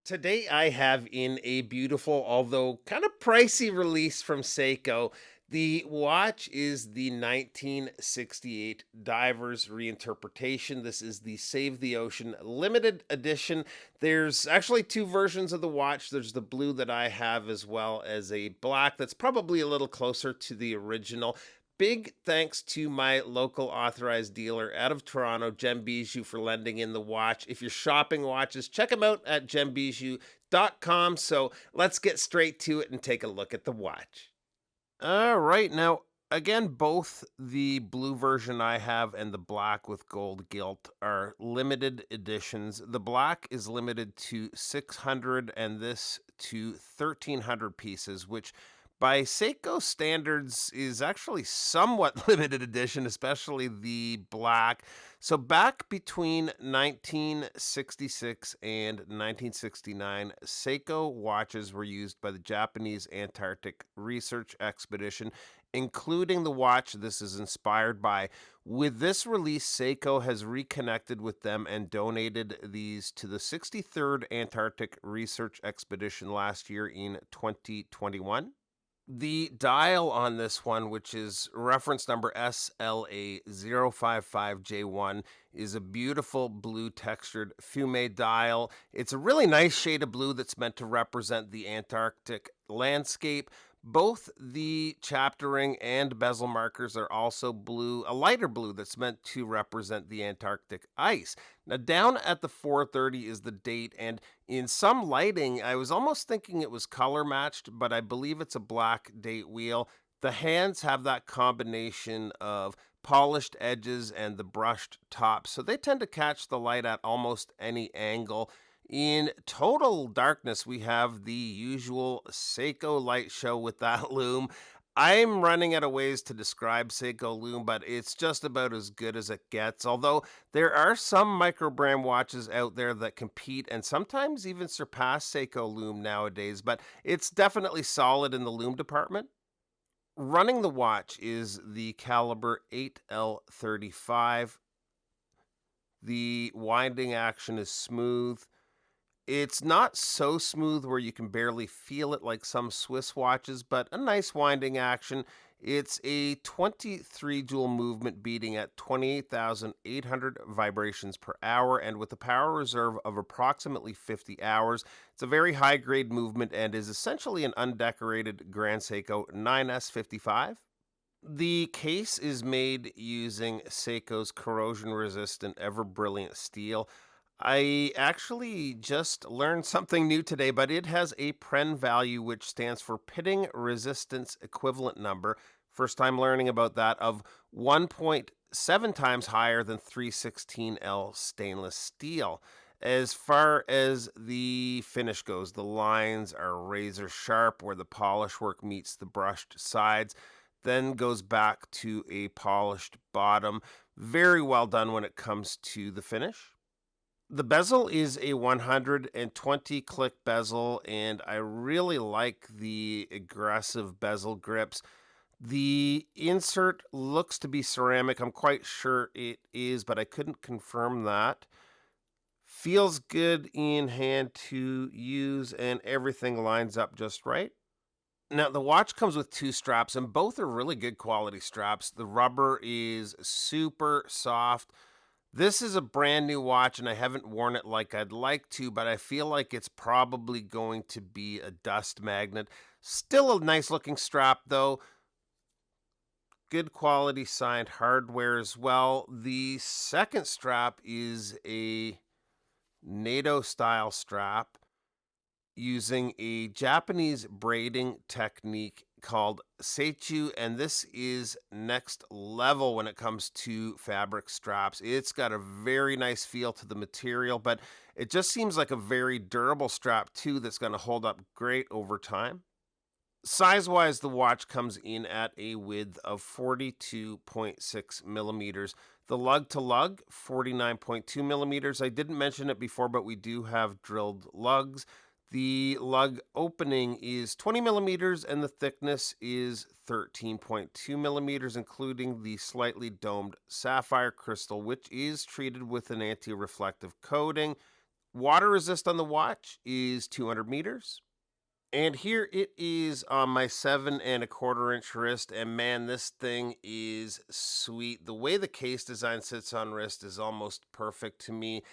Today I have in a beautiful, although kind of pricey release from Seiko. The watch is the 1968 Divers reinterpretation. This is the Save the Ocean limited edition. There's actually two versions of the watch. There's the blue that I have, as well as a black that's probably a little closer to the original. Big thanks to my local authorized dealer out of Toronto, Gem Bijou, for lending in the watch. If you're shopping watches, check them out at gembijou.com. So let's get straight to it and take a look at the watch. All right. Now, again, both the blue version I have and the black with gold gilt are limited editions. The black is limited to 600 and this to 1,300 pieces, which by Seiko standards is actually somewhat limited edition, especially the black. So back between 1966 and 1969, Seiko watches were used by the Japanese Antarctic Research Expedition, including the watch this is inspired by. With this release, Seiko has reconnected with them and donated these to the 63rd Antarctic Research Expedition last year in 2021. The dial on this one, which is reference number SLA055J1, is a beautiful blue textured fume dial. It's a really nice shade of blue that's meant to represent the Antarctic landscape. Both the chapter ring and bezel markers are also blue, a lighter blue that's meant to represent the Antarctic ice. Now, down at the 430 is the date, and in some lighting, I was almost thinking it was color matched, but I believe it's a black date wheel. The hands have that combination of polished edges and the brushed top, so they tend to catch the light at almost any angle. In total darkness, we have the usual Seiko light show with that loom. I'm running out of ways to describe Seiko loom, but it's just about as good as it gets. Although there are some micro brand watches out there that compete and sometimes even surpass Seiko loom nowadays, but it's definitely solid in the loom department. Running the watch is the caliber 8L35. The winding action is smooth. It's not so smooth where you can barely feel it like some Swiss watches, but a nice winding action. It's a 23 jewel movement beating at 28,800 vibrations per hour and with a power reserve of approximately 50 hours. It's a very high grade movement and is essentially an undecorated Grand Seiko 9S55. The case is made using Seiko's corrosion resistant, ever brilliant steel. I actually just learned something new today, but it has a Pren value, which stands for Pitting Resistance Equivalent Number. First time learning about that, of 1.7 times higher than 316L stainless steel. As far as the finish goes, the lines are razor sharp where the polish work meets the brushed sides, then goes back to a polished bottom. Very well done when it comes to the finish. The bezel is a 120 click bezel, and I really like the aggressive bezel grips. The insert looks to be ceramic. I'm quite sure it is, but I couldn't confirm that. Feels good in hand to use, and everything lines up just right. Now, the watch comes with two straps, and both are really good quality straps. The rubber is super soft. This is a brand new watch, and I haven't worn it like I'd like to, but I feel like it's probably going to be a dust magnet. Still a nice looking strap, though. Good quality signed hardware as well. The second strap is a NATO style strap using a Japanese braiding technique called Seichu, and this is next level when it comes to fabric straps. It's got a very nice feel to the material, but it just seems like a very durable strap too that's going to hold up great over time. Size-wise, the watch comes in at a width of 42.6 millimeters. The lug to lug, 49.2 millimeters. I didn't mention it before, but we do have drilled lugs. The lug opening is 20 millimeters and the thickness is 13.2 millimeters, including the slightly domed sapphire crystal, which is treated with an anti-reflective coating. Water resist on the watch is 200 meters. And here it is on my 7.25 inch wrist. And man, this thing is sweet. The way the case design sits on wrist is almost perfect to me.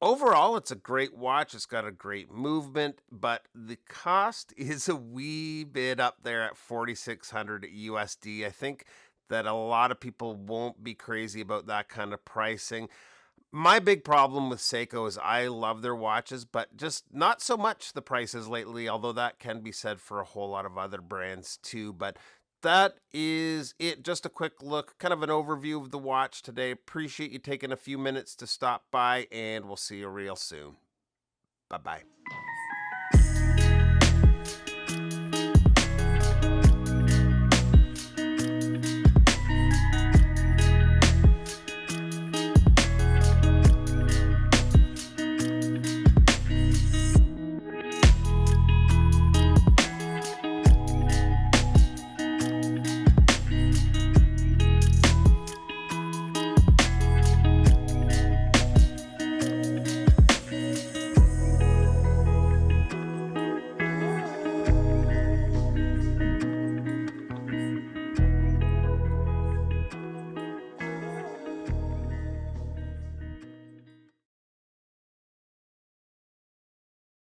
Overall, it's a great watch. It's got a great movement, but the cost is a wee bit up there at 4,600 USD. I think that a lot of people won't be crazy about that kind of pricing. My big problem with Seiko is I love their watches, but just not so much the prices lately, although that can be said for a whole lot of other brands too. But that is it. Just a quick look, kind of an overview of the watch today. Appreciate you taking a few minutes to stop by, and we'll see you real soon. Bye bye.